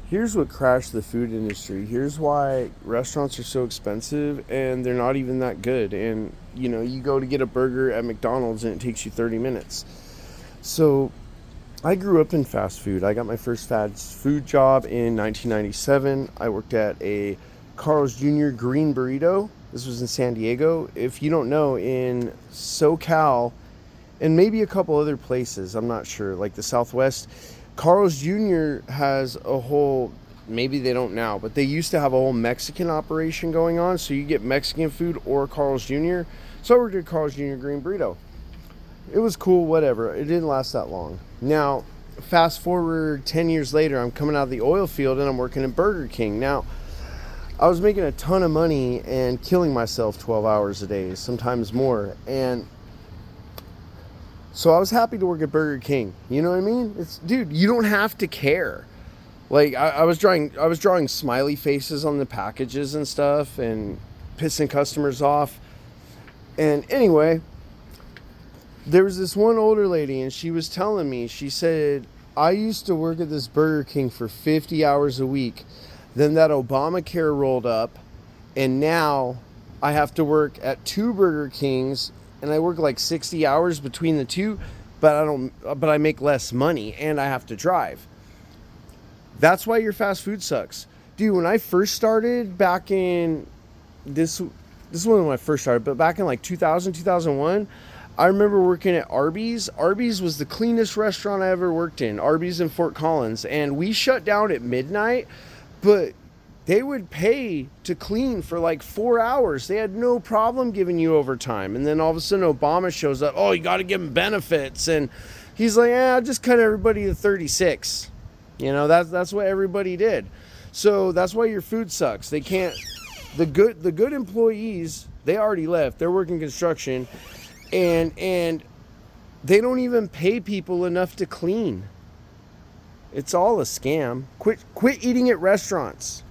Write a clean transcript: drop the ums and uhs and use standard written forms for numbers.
Here's what crashed the food industry. Here's why restaurants are so expensive and they're not even that good. And, you go to get a burger at McDonald's and it takes you 30 minutes. So, I grew up in fast food. I got my first fast food job in 1997. I worked at a Carl's Jr. Green Burrito. This was in San Diego. If you don't know, in SoCal and maybe a couple other places, I'm not sure, like the Southwest, Carl's Jr. has a whole, maybe they don't now, but they used to have a whole Mexican operation going on. So you get Mexican food or Carl's Jr. So I worked at Carl's Jr. Green Burrito. It was cool, whatever. It didn't last that long. Now, fast forward 10 years later, I'm coming out of the oil field and I'm working at Burger King. Now, I was making a ton of money and killing myself 12 hours a day, sometimes more. And so I was happy to work at Burger King. You know what I mean? Dude, you don't have to care. Like I was drawing smiley faces on the packages and stuff and pissing customers off. And anyway, there was this one older lady and she was telling me, she said, I used to work at this Burger King for 50 hours a week. Then that Obamacare rolled up and now I have to work at two Burger Kings and I work like 60 hours between the two, but I make less money and I have to drive. That's why your fast food sucks. Dude, when I first started back in this wasn't when I first started, but back in like 2000, 2001, I remember working at Arby's. Arby's was the cleanest restaurant I ever worked in. Arby's in Fort Collins, and we shut down at midnight, but they would pay to clean for like 4 hours. They had no problem giving you overtime. And then all of a sudden Obama shows up. Oh, you got to give them benefits. And he's like, I'll just cut everybody to 36. That's what everybody did. So that's why your food sucks. They can't, the good employees, they already left. They're working construction and they don't even pay people enough to clean. It's all a scam. Quit eating at restaurants.